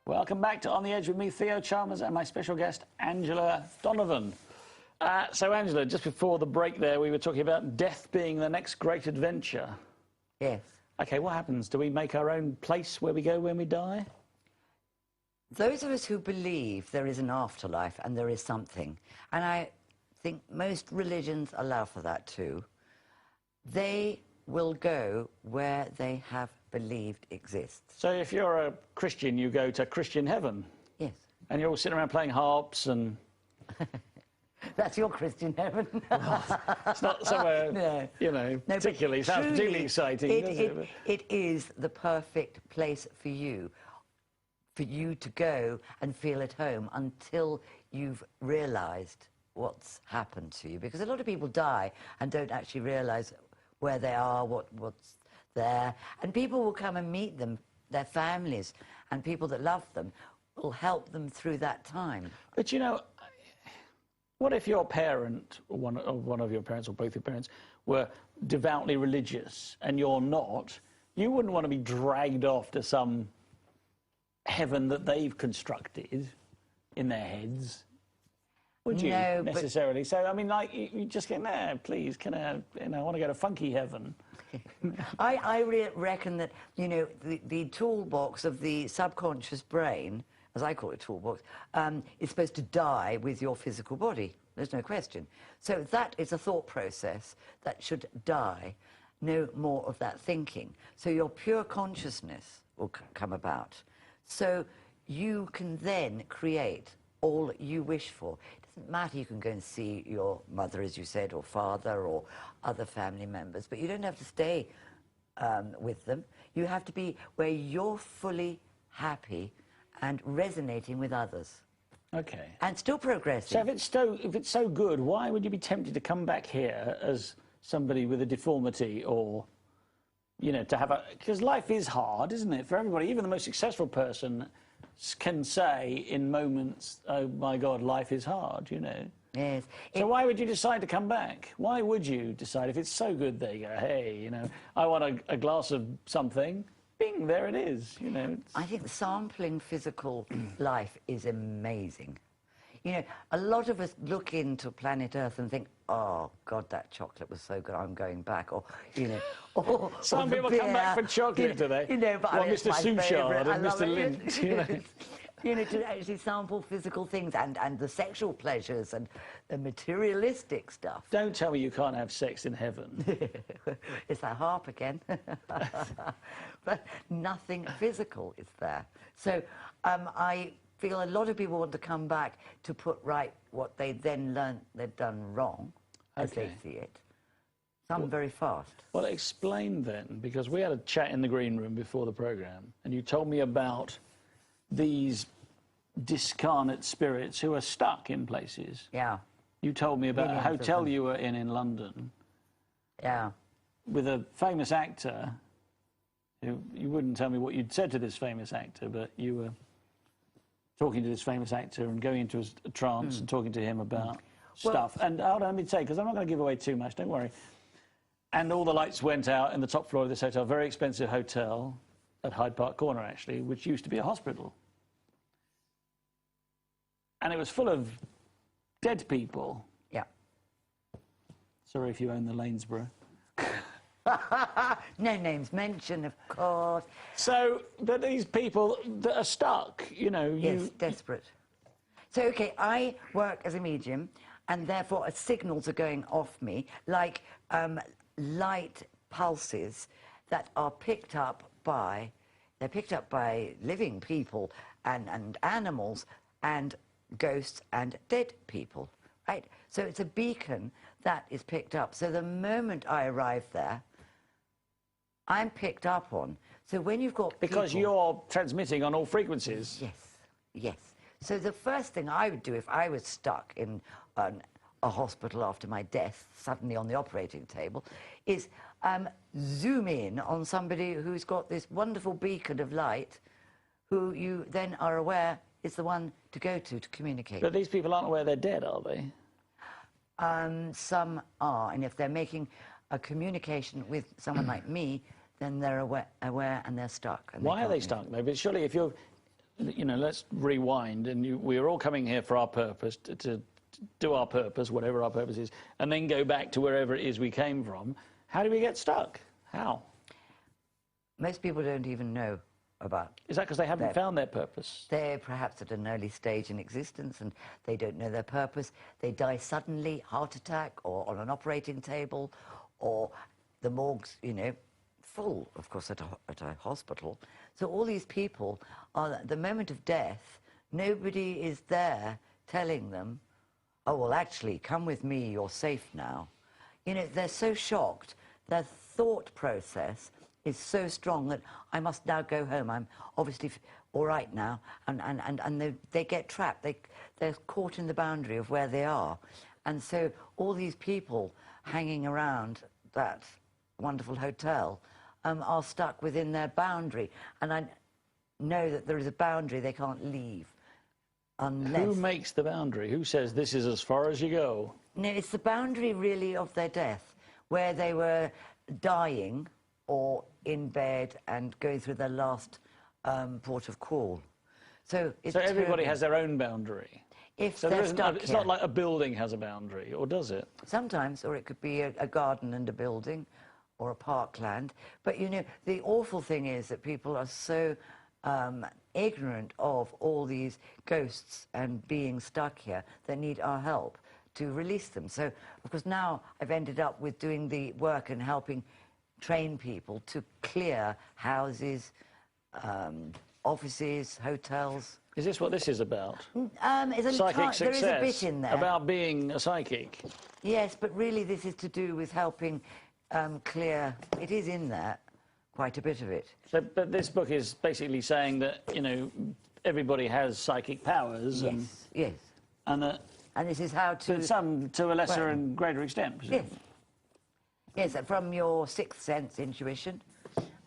Welcome back to On the Edge with me, Theo Chalmers, and my special guest, Angela Donovan. So, Angela, just before the break there, we were talking about death being the next great adventure. Yes. OK, what happens? Do we make our own place where we go when we die? Those of us who believe there is an afterlife and there is something, and I think most religions allow for that too, they will go where they have believed exists. So if you're a Christian, you go to Christian heaven? Yes. And you're all sitting around playing harps and... That's your Christian heaven. Well, it's not somewhere, no. You know, particularly, sounds particularly exciting, does it? It is the perfect place for you to go and feel at home until you've realised what's happened to you. Because a lot of people die and don't actually realise where they are, what's there. And people will come and meet them, their families, and people that love them will help them through that time. But, you know, what if your parent, or one of your parents, or both your parents, were devoutly religious and you're not? You wouldn't want to be dragged off to some heaven that they've constructed in their heads, would you, no, necessarily? So, I mean, like, you just go, nah, please, can I, you know, I want to go to funky heaven. I reckon that, you know, the toolbox of the subconscious brain, as I call it, toolbox, is supposed to die with your physical body. There's no question. So that is a thought process that should die. No more of that thinking. So your pure consciousness will come about. So you can then create all you wish for. It doesn't matter, you can go and see your mother, as you said, or father, or other family members, but you don't have to stay with them. You have to be where you're fully happy and resonating with others. Okay. And still progressing. So if it's so good, why would you be tempted to come back here as somebody with a deformity, or, you know, to have a... Because life is hard, isn't it, for everybody? Even the most successful person can say in moments, oh, my God, life is hard, you know? Yes. So why would you decide to come back? Why would you decide, if it's so good, there you go, hey, you know, I want a glass of something, bing, there it is, you know. I think sampling physical life is amazing. You know, a lot of us look into planet Earth and think, oh, God, that chocolate was so good, I'm going back. Or, you know, or some people come back for chocolate today. You know, but well, I mean, Mr. Souchard and Mr. Lint, you know. You know, to actually sample physical things and the sexual pleasures and the materialistic stuff. Don't tell me you can't have sex in heaven. It's that harp again. But nothing physical is there. So I feel a lot of people want to come back to put right what they then learned they've done wrong, as they see it. Some very fast. Well, explain then, because we had a chat in the green room before the programme, and you told me about these discarnate spirits who are stuck in places. Yeah. You told me about a hotel you were in London. Yeah. With a famous actor who, you wouldn't tell me what you'd said to this famous actor, but you were talking to this famous actor and going into a trance and talking to him about stuff. And hold on, let me say, because I'm not going to give away too much, don't worry. And all the lights went out in the top floor of this hotel, very expensive hotel at Hyde Park Corner, actually, which used to be a hospital. And it was full of dead people. Yeah. Sorry if you own the Lanesborough. No names mentioned, of course. So, but these people that are stuck, you know... Yes, desperate. So, OK, I work as a medium, and therefore signals are going off me, like light pulses that are picked up by... They're picked up by living people and animals and ghosts and dead people, right? So it's a beacon that is picked up. So the moment I arrive there, I'm picked up on. So when you've got because people, you're transmitting on all frequencies. Yes, yes. So the first thing I would do if I was stuck in a hospital after my death, suddenly on the operating table, is zoom in on somebody who's got this wonderful beacon of light, who you then are aware is the one to go to communicate. But these people aren't aware they're dead, are they? Some are, and if they're making a communication with someone like me, then they're aware and they're stuck. And Why are they stuck, though? But surely if you're... you know, let's rewind. And we are all coming here for our purpose, to do our purpose, whatever our purpose is, and then go back to wherever it is we came from. How do we get stuck? How? Most people don't even know about. Is that because they haven't found their purpose? They're perhaps at an early stage in existence and they don't know their purpose. They die suddenly, heart attack, or on an operating table, or the morgue's, you know, full, of course, at a hospital. So all these people are, at the moment of death, nobody is there telling them, oh, well, actually, come with me, you're safe now. You know, they're so shocked. Their thought process is so strong that I must now go home. I'm obviously all right now. And they get trapped. They're caught in the boundary of where they are. And so all these people hanging around that wonderful hotel are stuck within their boundary. And I know that there is a boundary they can't leave unless... Who makes the boundary? Who says this is as far as you go? No, it's the boundary really of their death, where they were dying or in bed and going through their last port of call. So everybody has their own boundary. If so they're stuck it's here. not like a building has a boundary, or does it? Sometimes, or it could be a garden and a building, or a parkland. But you know, the awful thing is that people are so ignorant of all these ghosts and being stuck here that need our help to release them. So, of course, now I've ended up with doing the work and helping train people to clear houses, offices, hotels. Is this what this is about? Psychic success. There is a bit in there. About being a psychic? Yes, but really this is to do with helping clear... It is in there, quite a bit of it. So, but this book is basically saying that, you know, everybody has psychic powers. Yes, yes. And this is how to... But some to a lesser and greater extent, yes. Yes, from your sixth sense intuition.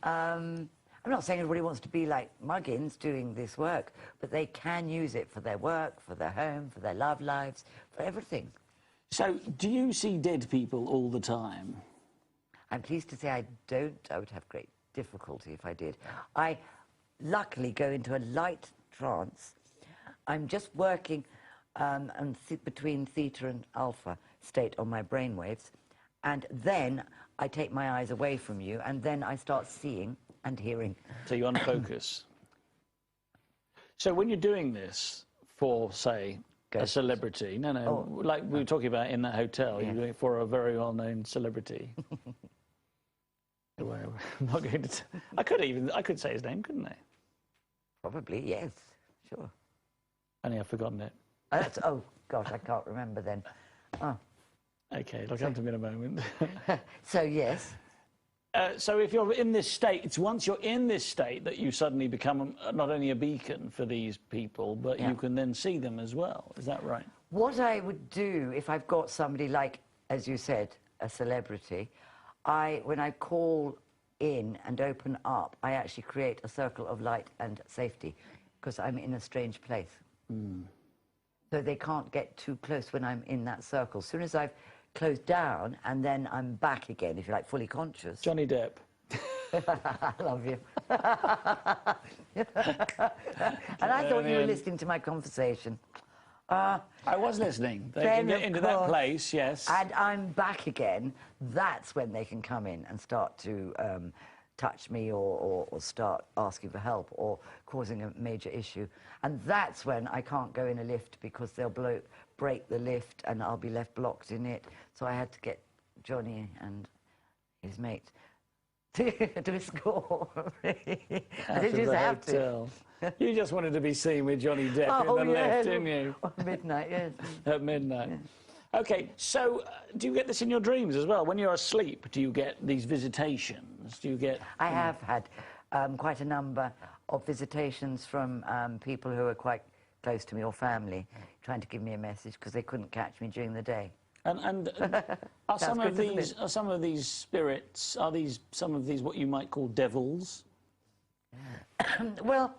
I'm not saying everybody wants to be like Muggins doing this work, but they can use it for their work, for their home, for their love lives, for everything. So, do you see dead people all the time? I'm pleased to say I don't. I would have great difficulty if I did. I luckily go into a light trance. I'm just working between theta and alpha state on my brainwaves, and then I take my eyes away from you, and then I start seeing and hearing. So you unfocus. So when you're doing this for, say, a celebrity, like we were talking about in that hotel, you're doing it for a very well-known celebrity. I'm not going to. I could say his name, couldn't I? Probably, yes, sure. Only I've forgotten it. Oh gosh, I can't remember then. Oh. Okay, look, come to me in a moment. So yes. So if you're in this state, it's once you're in this state that you suddenly become not only a beacon for these people, but you can then see them as well. Is that right? What I would do if I've got somebody like, as you said, a celebrity, when I call in and open up, I actually create a circle of light and safety because I'm in a strange place. Mm. So they can't get too close when I'm in that circle. As soon as I've closed down and then I'm back again, if you like, fully conscious. Johnny Depp. I love you. And I thought you were listening to my conversation. I was listening. They can get into that place, yes. And I'm back again. That's when they can come in and start to touch me or start asking for help or causing a major issue. And that's when I can't go in a lift because they'll break the lift and I'll be left blocked in it. So I had to get Johnny and his mate to escort me. I didn't just have to. You just wanted to be seen with Johnny Depp in the lift, didn't you? At midnight, yes. At midnight. Yeah. Okay, so do you get this in your dreams as well? When you're asleep, do you get these visitations? Do you get... I have had quite a number of visitations from people who are quite close to me or family trying to give me a message because they couldn't catch me during the day. And are some of these spirits, are some of these what you might call devils? Well,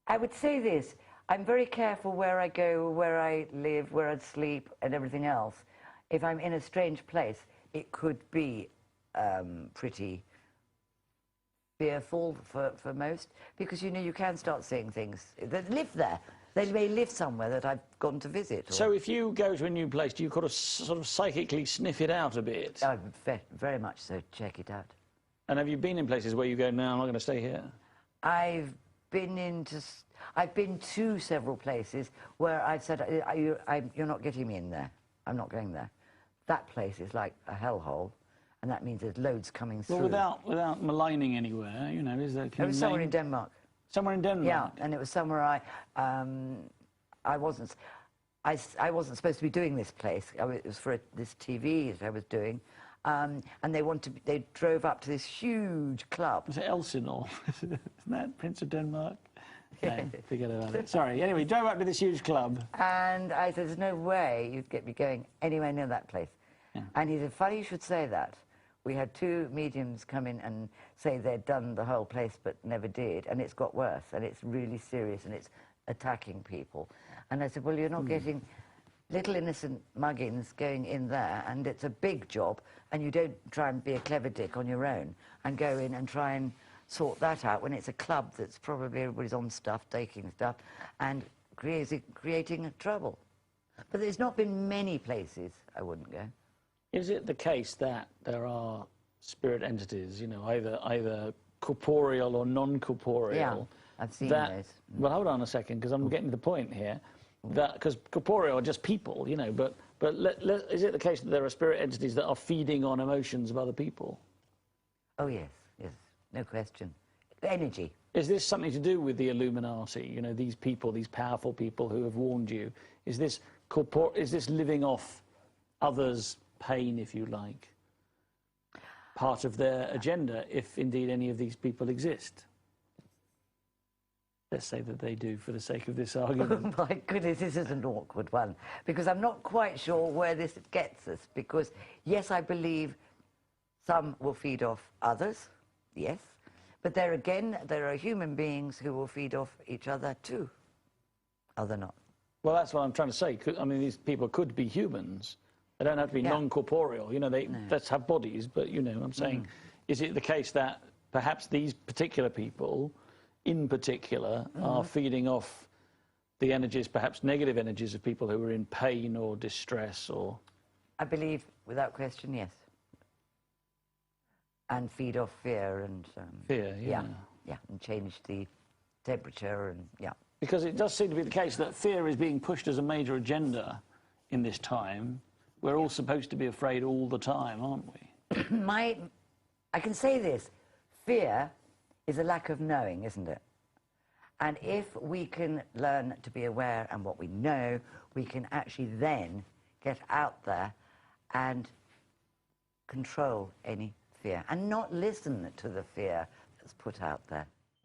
I would say this. I'm very careful where I go, where I live, where I sleep, and everything else. If I'm in a strange place, it could be pretty fearful for most, because, you know, you can start seeing things that live there. They may live somewhere that I've gone to visit. Or... So if you go to a new place, do you sort of psychically sniff it out a bit? Very much so, check it out. And have you been in places where you go, no, I'm not going to stay here? I've been to several places where I've said, you're not getting me in there. I'm not going there. That place is like a hellhole, and that means there's loads coming through. Well, without maligning anywhere, you know, is there... It was somewhere in Denmark. Somewhere in Denmark? Yeah, and it was somewhere I wasn't supposed to be doing this place. It was for this TV that I was doing. And they drove up to this huge club. Was it Elsinore? Isn't that Prince of Denmark? No, forget about it. Sorry. Anyway, drove up to this huge club. And I said, there's no way you'd get me going anywhere near that place. Yeah. And he said, funny you should say that. We had 2 mediums come in and say they'd done the whole place but never did, and it's got worse, and it's really serious, and it's attacking people. And I said, well, you're not getting little innocent muggins going in there, and it's a big job, and you don't try and be a clever dick on your own and go in and try and sort that out when it's a club that's probably everybody's on stuff, taking stuff, and creating trouble. But there's not been many places I wouldn't go. Is it the case that there are spirit entities, you know, either corporeal or non-corporeal? Yeah, I've seen those. Well, hold on a second, because I'm getting to the point here. Because corporeal are just people, you know, but is it the case that there are spirit entities that are feeding on emotions of other people? Oh, yes, yes, no question. Energy. Is this something to do with the Illuminati? You know, these people, these powerful people who have warned you. Is this living off others' pain, if you like, part of their agenda, if indeed any of these people exist? Let's say that they do, for the sake of this argument. Oh, my goodness, this is an awkward one, because I'm not quite sure where this gets us, because, yes, I believe some will feed off others, yes, but there again, there are human beings who will feed off each other too. Are they not? Well, that's what I'm trying to say. I mean, these people could be humans. They don't have to be non-corporeal. You know, they let's have bodies, but, you know, I'm saying, is it the case that perhaps these particular people, in particular, are feeding off the energies, perhaps negative energies, of people who are in pain or distress? Or I believe, without question, yes. And feed off fear and... fear, yeah. Yeah, and change the temperature and, yeah. Because it does seem to be the case that fear is being pushed as a major agenda in this time. We're all supposed to be afraid all the time, aren't we? I can say this. Fear is a lack of knowing, isn't it? And if we can learn to be aware and what we know, we can actually then get out there and control any fear and not listen to the fear that's put out there.